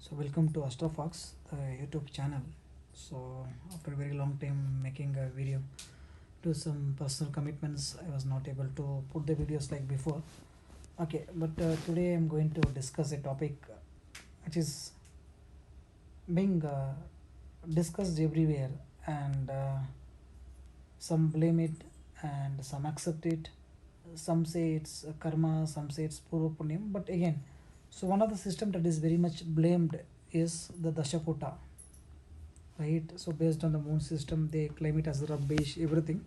So welcome to Astrofox, the YouTube channel. So after a very long time making a video, due to some personal commitments, I was not able to put the videos like before. Okay, but today I'm going to discuss a topic which is being discussed everywhere, and some blame it and some accept it. Some say it's karma, some say it's purva punyam. But again, so one of the system that is very much blamed is the Dashakuta, right? So based on the moon system, they claim it as rubbish, everything,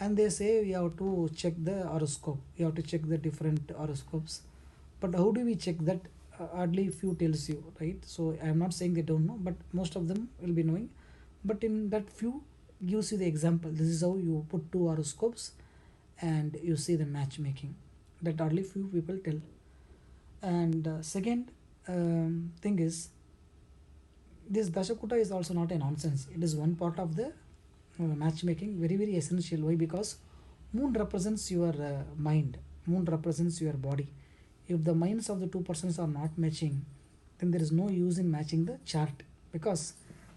and they say we have to check the horoscope. You have to check the different horoscopes, but how do we check that? Hardly few tells you, right? So I am not saying they don't know, but most of them will be knowing. But in that few gives you the example. This is how you put two horoscopes, and you see the matchmaking. That hardly few people tell. And second thing is, this Dashakuta is also not a nonsense. It is one part of the matchmaking, very very essential. Why? Because moon represents your mind, moon represents your body. If the minds of the two persons are not matching, then there is no use in matching the chart, because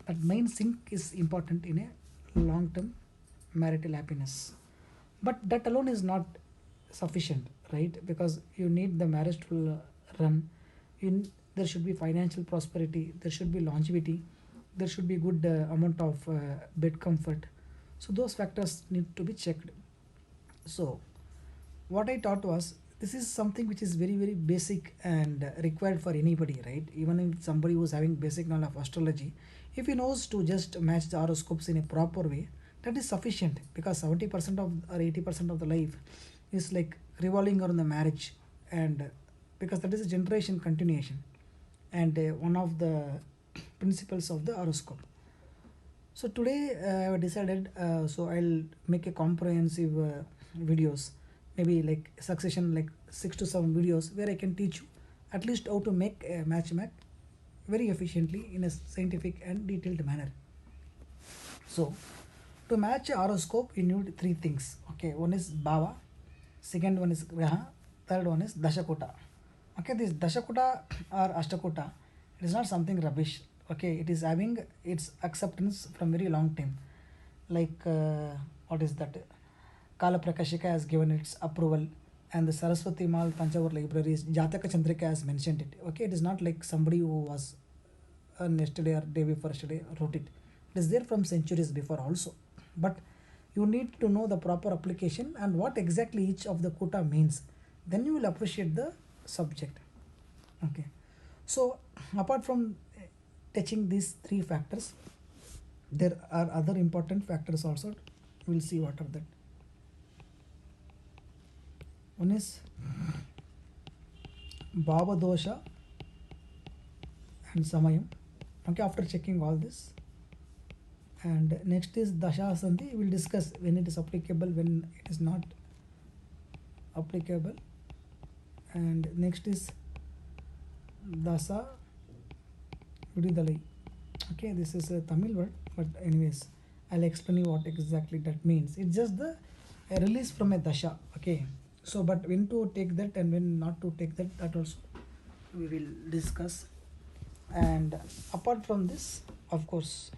that mind sync is important in a long term marital happiness. But that alone is not sufficient, right? Because you need the marriage to run. There should be financial prosperity, there should be longevity, there should be good amount of bed comfort. So those factors need to be checked. So what I taught was, this is something which is very very basic and required for anybody, right? Even if somebody who's having basic knowledge of astrology, if he knows to just match the horoscopes in a proper way, that is sufficient, because 70% of or 80% of the life is like revolving around the marriage. And because that is a generation continuation, and one of the principles of the horoscope. So today I have decided, so I'll make a comprehensive videos, maybe like succession like 6 to 7 videos, where I can teach you at least how to make a match very efficiently in a scientific and detailed manner. So to match a horoscope, you need three things. Okay, one is Bhava, second one is Graha, third one is Dashakuta. Okay, this Dashakuta or Ashtakuta, it is not something rubbish. Okay, it is having its acceptance from very long time. Like what is that? Kala Prakashika has given its approval, and the Saraswati Mal Tanjavur libraries, Jataka Chandrika has mentioned it. Okay, it is not like somebody who was yesterday or day before yesterday wrote it. It is there from centuries before also. But you need to know the proper application and what exactly each of the kuta means. Then you will appreciate the subject. Okay. So apart from touching these three factors, there are other important factors also. We'll see what are that. One is Bhava dosha and Samayam. Okay, after checking all this. And next is Dasha Sandhi. We will discuss when it is applicable, when it is not applicable. And next is Dasa Vididalai. Okay, this is a Tamil word, but anyways, I'll explain you what exactly that means. It's just the a release from a Dasha. Okay, so but when to take that and when not to take that, that also we will discuss. And apart from this, of course,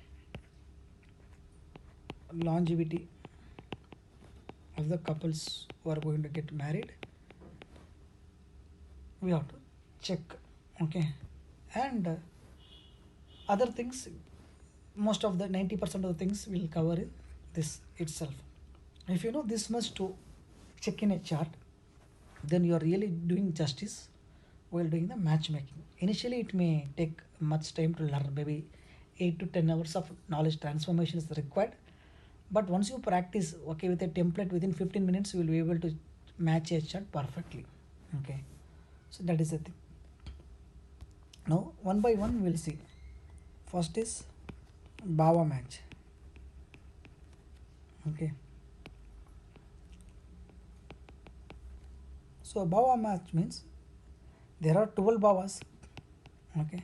longevity of the couples who are going to get married, we have to check. Okay, and other things, most of the 90% of the things will cover in this itself. If you know this much to check in a chart, then you are really doing justice while doing the matchmaking. Initially it may take much time to learn, maybe 8 to 10 hours of knowledge transformation is required. But once you practice, okay, with a template, within 15 minutes you will be able to match a chart perfectly. Okay, so that is the thing. Now one by one we'll see. First is Bhava match. Okay, so Bhava match means there are 12 Bhavas. Okay,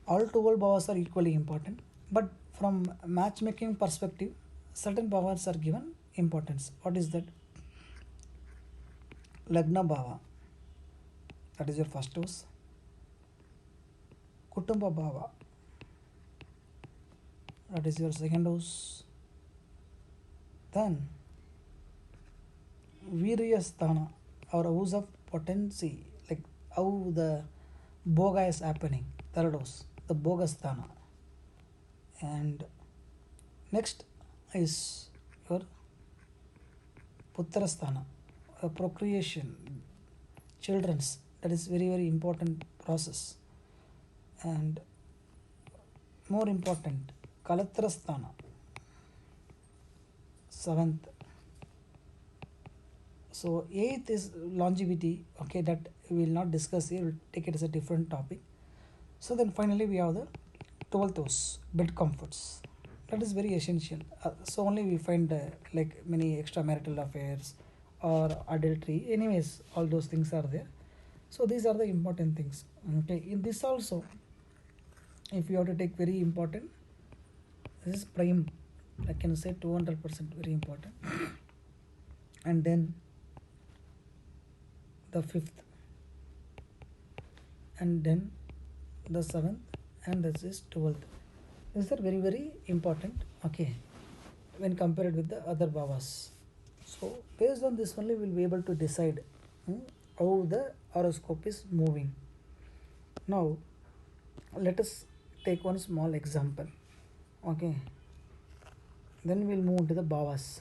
all 12 Bhavas are equally important, but from matchmaking perspective, certain Bhavas are given importance. What is that? Lagna Bhava, that is your first house. Kutumba Bhava, that is your second house. Then Viryasthana, or house of potency, like how the Boga is happening, third house, the Bogasthana. And next is your Putrasthana, procreation, children's, that is very very important process. And more important, Kalatrasthana, seventh. So eighth is longevity, okay, that we will not discuss here, we'll take it as a different topic. So then finally we have the 12th house, bed comforts. That is very essential. So only we find like many extramarital affairs or adultery. Anyways, all those things are there. So these are the important things. Okay, in this also, if you have to take very important, this is prime. I can say 200% very important. And then the fifth, and then the seventh, and this is 12th. These are very very important, okay, when compared with the other bhavas. So based on this only we'll be able to decide how the horoscope is moving. Now let us take one small example, okay, then we'll move to the bhavas.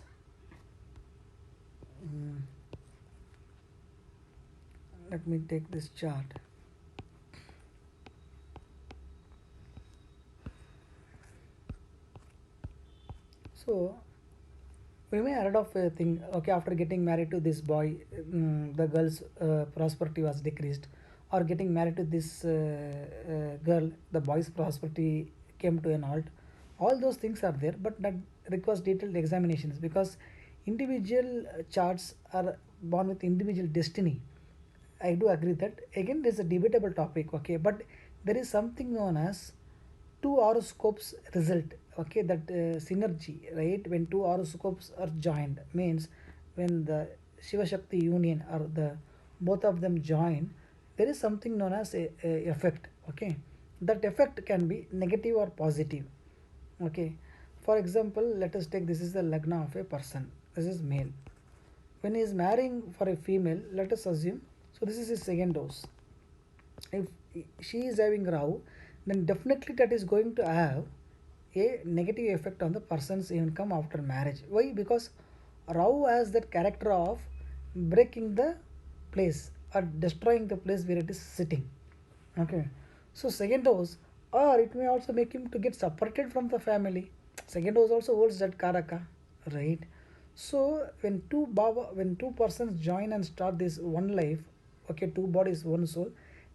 Mm, Let me take this chart. So we may heard of a thing, okay, after getting married to this boy, the girl's prosperity was decreased, or getting married to this girl, the boy's prosperity came to an halt. All those things are there, but that requires detailed examinations, because individual charts are born with individual destiny. I do agree that again there's a debatable topic, okay, but there is something known as two horoscopes result, okay, that synergy, right, when two horoscopes are joined means when the Shiva Shakti union or the both of them join, there is something known as a effect, okay, that effect can be negative or positive, okay. For example, let us take, this is the lagna of a person, this is male. When he is marrying for a female, let us assume, so this is his second house. If she is having Rahu, then definitely that is going to have a negative effect on the person's income after marriage. Why? Because Rahu has that character of breaking the place or destroying the place where it is sitting. Okay. So second house, or it may also make him to get separated from the family. Second house also holds that karaka, right? So when two persons join and start this one life, okay, two bodies, one soul,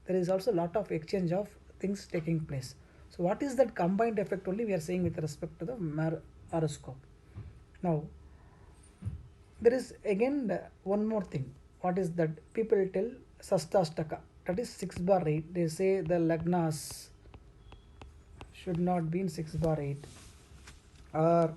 there is also a lot of exchange of things taking place. So what is that combined effect only we are saying with respect to the horoscope. Now there is again one more thing. What is that? People tell Sastastaka, that is 6 bar 8. They say the lagnas should not be in 6 bar 8, or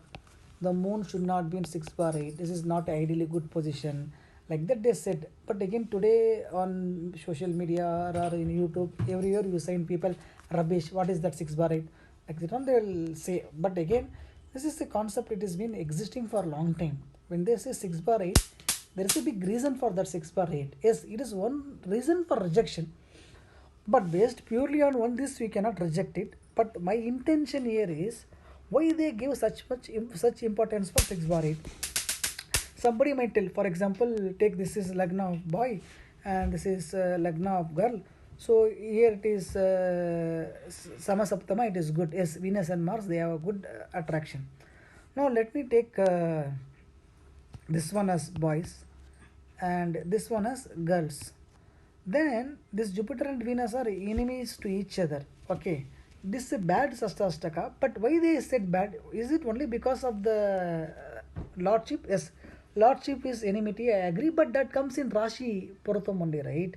the moon should not be in 6 bar 8. This is not ideally good position. Like that they said. But again today on social media or in YouTube, everywhere you find people rubbish. What is that 6 bar 8? Like that they will say. But again, this is the concept, it has been existing for a long time. When they say 6 bar 8, there is a big reason for that 6 bar 8. Yes, it is one reason for rejection. But based purely on one this we cannot reject it. But my intention here is why they give such importance for 6 bar 8. Somebody might tell, for example, take this is lagna of boy and this is lagna of girl. So here it is Sama Saptama, it is good. Yes, Venus and Mars, they have a good attraction. Now let me take this one as boys and this one as girls. Then this Jupiter and Venus are enemies to each other. Okay, this is a bad Sastastaka, but why they said bad? Is it only because of the lordship? Yes, lordship is enmity, I agree, but that comes in Rashi Puratam only, right?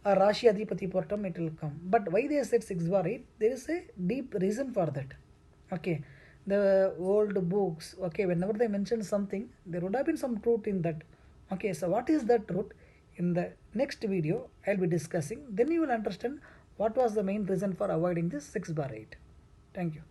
Rashi Adhipati Puratam it will come. But why they said 6 bar 8? There is a deep reason for that. Okay, the old books, okay, whenever they mention something, there would have been some truth in that. Okay, so what is that truth? In the next video, I'll be discussing. Then you will understand what was the main reason for avoiding this 6/8? Thank you.